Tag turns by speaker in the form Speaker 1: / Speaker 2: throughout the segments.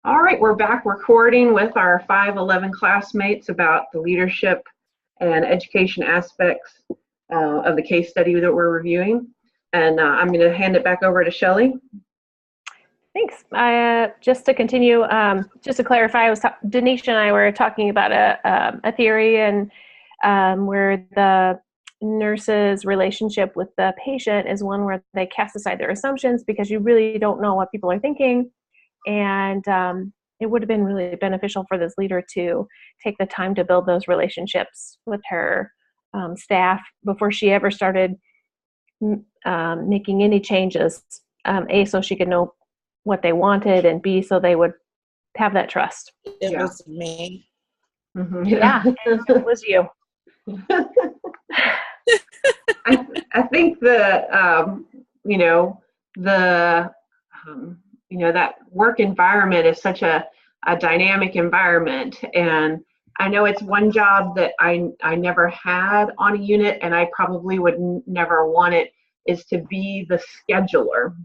Speaker 1: All right, we're back recording with our 511 classmates about the leadership and education aspects of the case study that we're reviewing. And I'm going to hand it back over to Shelley.
Speaker 2: Thanks. Just to continue, just to clarify, Denise and I were talking about a theory and where the nurse's relationship with the patient is one where they cast aside their assumptions because you really don't know what people are thinking. And it would have been really beneficial for this leader to take the time to build those relationships with her staff before she ever started making any changes, A, so she could know what they wanted, and B, so they would have that trust.
Speaker 3: It was me.
Speaker 2: Mm-hmm. Yeah, it was you.
Speaker 1: I think that that work environment is such a dynamic environment, and I know it's one job that I never had on a unit, and I probably would never want it, is to be the scheduler.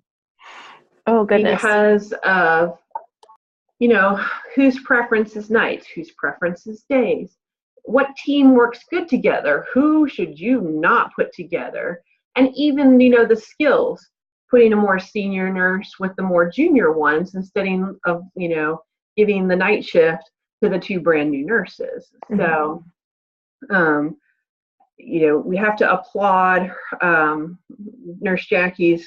Speaker 2: Oh, goodness.
Speaker 1: Because of, whose preference is nights, whose preference is days, what team works good together, who should you not put together, and even, the skills, putting a more senior nurse with the more junior ones instead of, giving the night shift to the two brand new nurses. Mm-hmm. So, we have to applaud Nurse Jackie's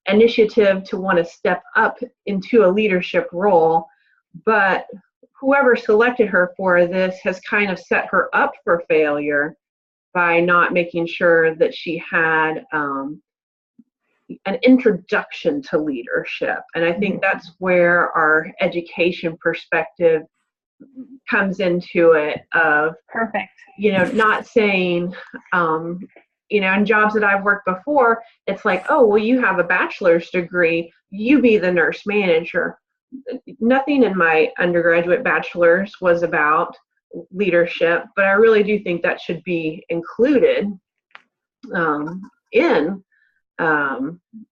Speaker 1: initiative to want to step up into a leadership role, but whoever selected her for this has kind of set her up for failure by not making sure that she had an introduction to leadership. And I think that's where our education perspective comes into it of,
Speaker 2: perfect,
Speaker 1: not saying, in jobs that I've worked before, it's like, oh, well, you have a bachelor's degree, you be the nurse manager. Nothing in my undergraduate bachelor's was about leadership, but I really do think that should be included in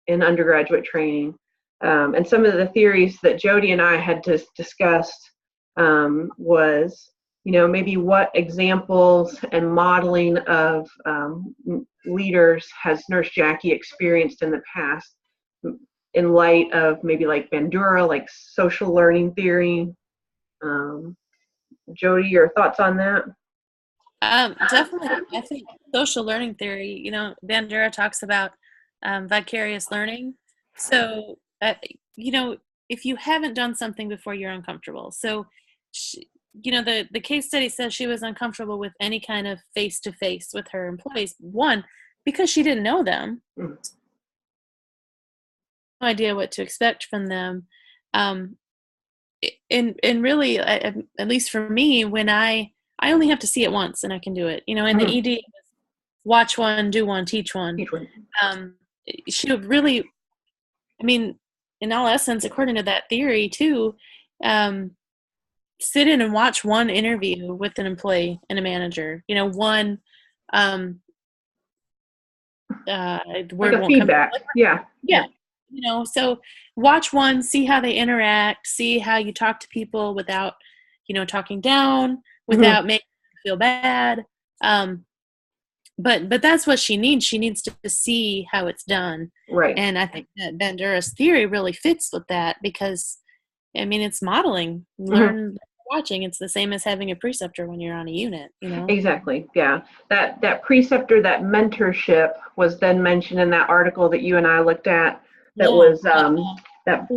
Speaker 1: undergraduate training. And some of the theories that Jody and I had discussed was, maybe what examples and modeling of leaders has Nurse Jackie experienced in the past in light of maybe like Bandura, like social learning theory. Jody, your thoughts on that?
Speaker 4: Definitely. I think social learning theory, Bandura talks about vicarious learning. So, if you haven't done something before, you're uncomfortable. So, the case study says she was uncomfortable with any kind of face-to-face with her employees. One, because she didn't know them. No idea what to expect from them. And really, at least for me, when I only have to see it once and I can do it. In the ED, watch one, do one, teach one. She would really, in all essence, according to that theory too, sit in and watch one interview with an employee and a manager. One
Speaker 1: like a feedback. Yeah.
Speaker 4: So watch one, see how they interact, see how you talk to people without, talking down, without making them feel bad. But that's what she needs. She needs to see how it's done.
Speaker 1: Right.
Speaker 4: And I think that Bandura's theory really fits with that because, it's modeling. Learn watching. It's the same as having a preceptor when you're on a unit,
Speaker 1: Exactly. Yeah. That preceptor, that mentorship was then mentioned in that article that you and I looked at. That was that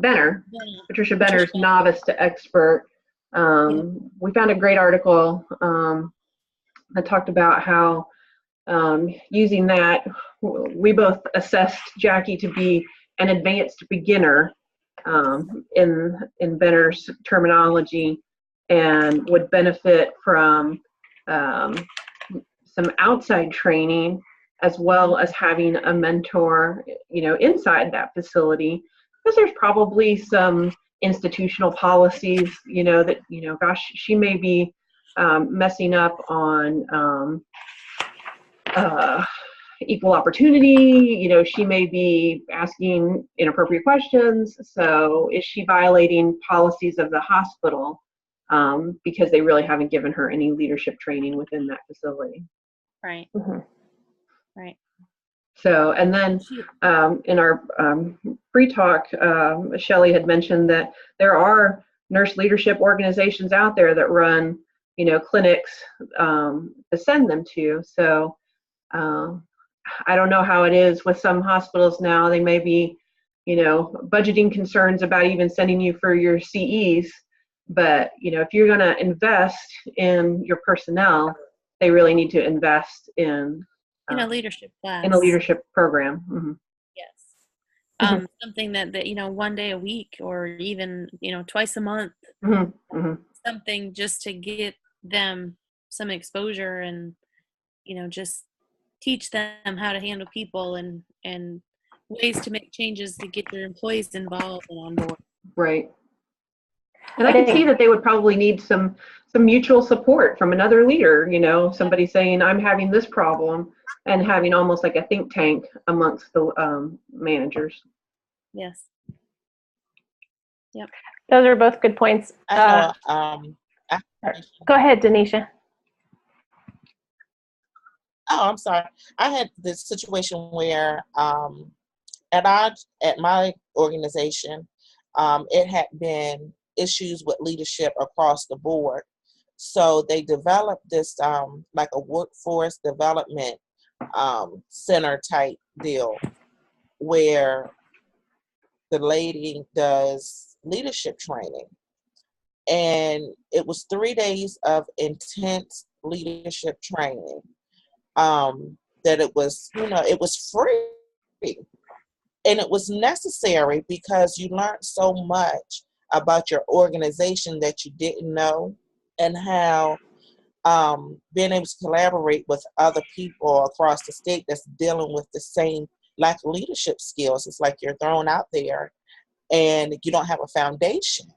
Speaker 1: Benner, Patricia Benner's Novice to Expert. We found a great article that talked about how using that, we both assessed Jackie to be an advanced beginner in Benner's terminology, and would benefit from some outside training as well as having a mentor, inside that facility, because there's probably some institutional policies, that, gosh, she may be messing up on equal opportunity. She may be asking inappropriate questions. So is she violating policies of the hospital because they really haven't given her any leadership training within that facility?
Speaker 4: Right.
Speaker 2: Mm-hmm.
Speaker 4: Right.
Speaker 1: So, and then in our pre-talk, Shelley had mentioned that there are nurse leadership organizations out there that run, clinics to send them to. So I don't know how it is with some hospitals now. They may be, budgeting concerns about even sending you for your CEs. But, if you're going to invest in your personnel, they really need to invest in
Speaker 4: a leadership class.
Speaker 1: In a leadership program. Mm-hmm.
Speaker 4: Yes. Something that, one day a week or even, twice a month, something just to get them some exposure and, just teach them how to handle people and ways to make changes to get their employees involved and on board.
Speaker 1: Right. And I can see that they would probably need some mutual support from another leader, somebody saying, I'm having this problem, and having almost like a think tank amongst the managers.
Speaker 4: Yes. Yep.
Speaker 2: Those are both good points.
Speaker 3: I know,
Speaker 2: go ahead, Denisha.
Speaker 3: Oh, I'm sorry. I had this situation where at my organization, it had been issues with leadership across the board. So they developed this like a workforce development center type deal where the lady does leadership training. And it was 3 days of intense leadership training. That it was, it was free. And it was necessary because you learned so much about your organization that you didn't know, and how being able to collaborate with other people across the state that's dealing with the same lack of leadership skills. It's like you're thrown out there and you don't have a foundation.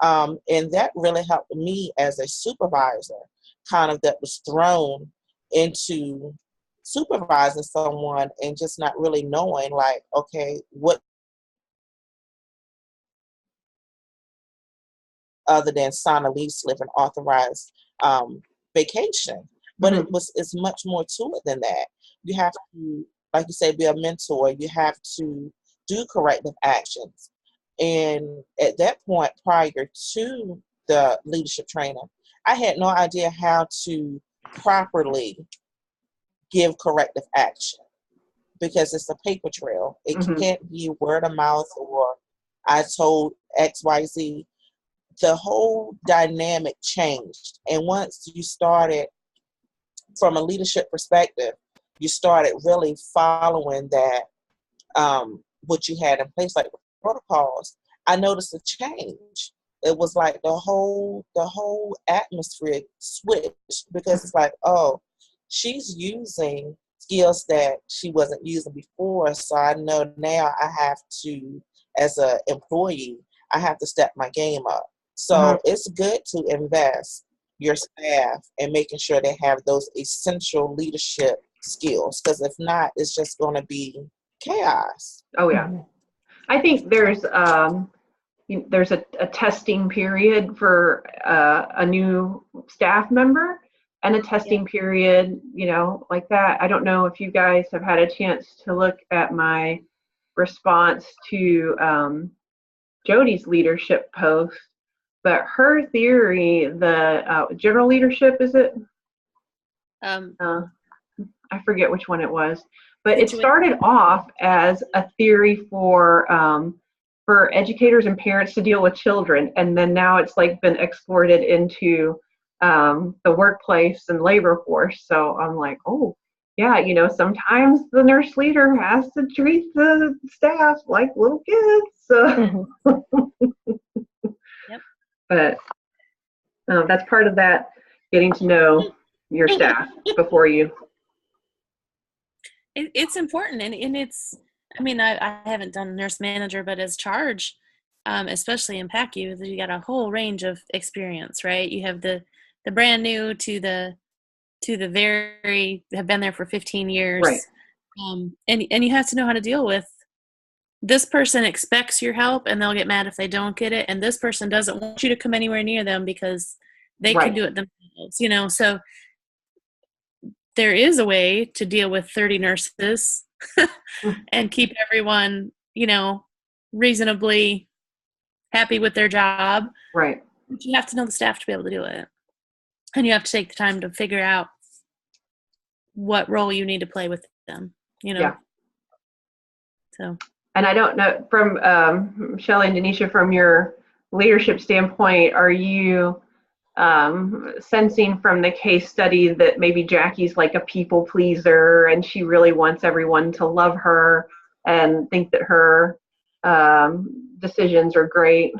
Speaker 3: And that really helped me as a supervisor, kind of that was thrown into supervising someone and just not really knowing, like, okay, what other than sign a leave slip and authorize vacation. But it's much more to it than that. You have to, like you say, be a mentor. You have to do corrective actions. And at that point, prior to the leadership training, I had no idea how to properly give corrective action, because it's a paper trail. It can't be word of mouth or I told XYZ. The whole dynamic changed. And once you started from a leadership perspective, you started really following that, what you had in place, like protocols. I noticed a change. It was like the whole atmosphere switched, because it's like, oh, she's using skills that she wasn't using before. So I know now I have to, as an employee, I have to step my game up. So it's good to invest your staff and making sure they have those essential leadership skills, because if not, it's just going to be chaos.
Speaker 1: Oh yeah. I think there's a testing period for a new staff member, and a testing period, like that. I don't know if you guys have had a chance to look at my response to Jody's leadership post, but her theory, the general leadership, is it? I forget which one it was, but it started off as a theory for educators and parents to deal with children, and then now it's like been exported into the workplace and labor force. So I'm like, oh yeah, sometimes the nurse leader has to treat the staff like little kids. So. But that's part of that, getting to know your staff before you.
Speaker 4: It's important, and it's, I mean, I haven't done nurse manager, but as charge, especially in PACU, you got a whole range of experience, right? You have the brand new to the very, have been there for 15 years.
Speaker 1: Right.
Speaker 4: And you have to know how to deal with this person expects your help and they'll get mad if they don't get it, and this person doesn't want you to come anywhere near them because they can do it themselves, you know. So there is a way to deal with 30 nurses and keep everyone, you know, reasonably happy with their job.
Speaker 1: Right.
Speaker 4: But you have to know the staff to be able to do it, and you have to take the time to figure out what role you need to play with them, you know.
Speaker 1: Yeah.
Speaker 4: So.
Speaker 1: And I don't know, from Shelley and Denisha, from your leadership standpoint, are you sensing from the case study that maybe Jackie's like a people pleaser and she really wants everyone to love her and think that her decisions are great?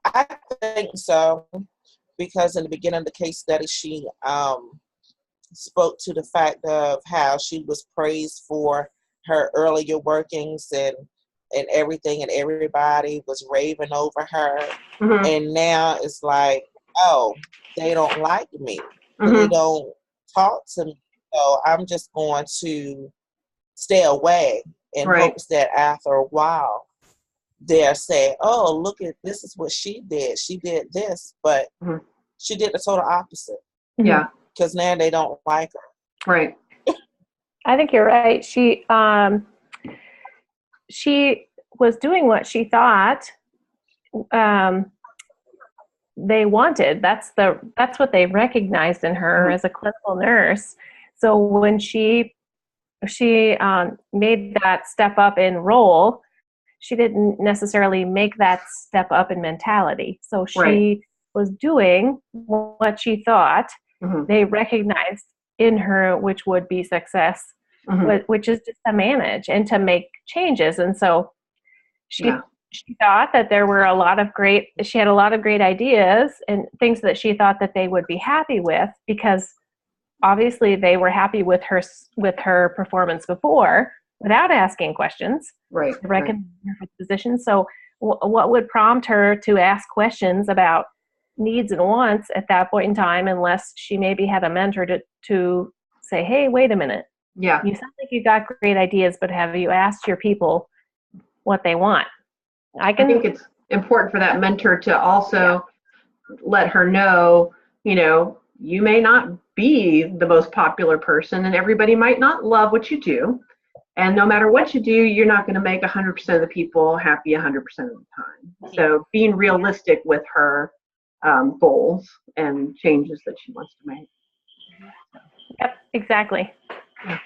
Speaker 3: I think so, because in the beginning of the case study, she spoke to the fact of how she was praised for her earlier workings and everything, and everybody was raving over her.
Speaker 1: Mm-hmm.
Speaker 3: And now it's like, oh, they don't like me.
Speaker 1: Mm-hmm.
Speaker 3: They don't talk to me. So I'm just going to stay away in hopes that after a while they'll say, oh, look at, this is what she did. She did this, but she did the total opposite.
Speaker 1: Yeah.
Speaker 3: Because now they don't like her.
Speaker 1: Right.
Speaker 2: I think you're right. She was doing what she thought they wanted. That's what they recognized in her as a clinical nurse. So when she made that step up in role, she didn't necessarily make that step up in mentality. So she was doing what she thought they recognized in her, which would be success, which is just to manage and to make changes. And so she thought that there were she had a lot of great ideas and things that she thought that they would be happy with, because obviously they were happy with her performance before without asking questions. Right. Recommend her for the position. So what would prompt her to ask questions about needs and wants at that point in time, unless she maybe had a mentor to say, hey, wait a minute. Yeah. You sound like you got great ideas, but have you asked your people what they want? I
Speaker 1: think it's important for that mentor to also let her know, you know, you may not be the most popular person and everybody might not love what you do. And no matter what you do, you're not going to make 100% of the people happy 100% of the time. So being realistic with her goals and changes that she wants to make.
Speaker 2: Yep, exactly.
Speaker 1: Yeah.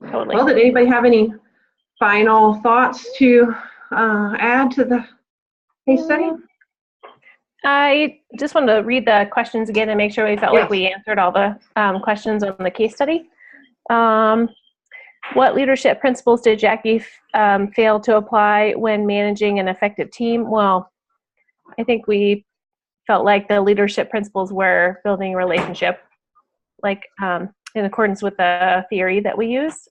Speaker 2: Totally.
Speaker 1: Well, did anybody have any final thoughts to add to the case study?
Speaker 2: I just wanted to read the questions again and make sure we felt like we answered all the questions on the case study. What leadership principles did Jackie fail to apply when managing an effective team? Well, I think we felt like the leadership principles were building a relationship, like in accordance with the theory that we used.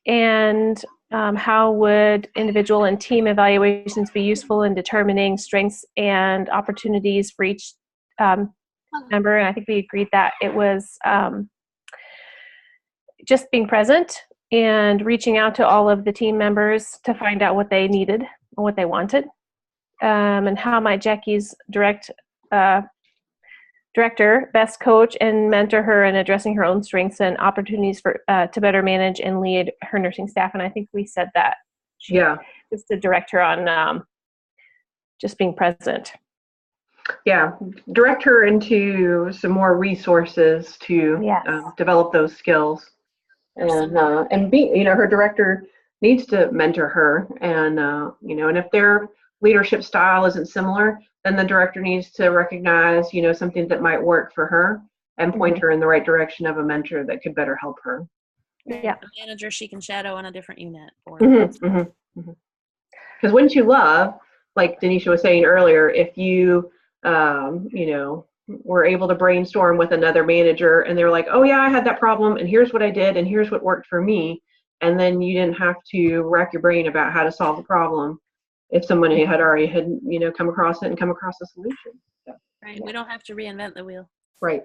Speaker 2: And how would individual and team evaluations be useful in determining strengths and opportunities for each member? And I think we agreed that it was just being present and reaching out to all of the team members to find out what they needed and what they wanted. And how might Jackie's director best coach and mentor her in addressing her own strengths and opportunities for to better manage and lead her nursing staff? And I think we said that. Just to direct her on just being present.
Speaker 1: Yeah, direct her into some more resources to develop those skills. And be, you know, her director needs to mentor her, and you know, and if their leadership style isn't similar, then the director needs to recognize, you know, something that might work for her and point her in the right direction of a mentor that could better help her.
Speaker 4: Yeah, a manager she can shadow on a different unit.
Speaker 1: Because wouldn't you love, like Denisha was saying earlier, if you, you know, were able to brainstorm with another manager and they were like, oh yeah, I had that problem and here's what I did and here's what worked for me. And then you didn't have to rack your brain about how to solve the problem if someone had already you know, come across it and come across a solution. So,
Speaker 4: right. We don't have to reinvent the wheel.
Speaker 1: Right.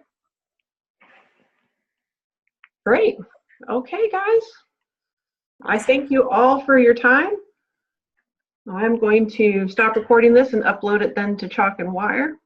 Speaker 1: Great. Okay, guys. I thank you all for your time. I'm going to stop recording this and upload it then to Chalk and Wire.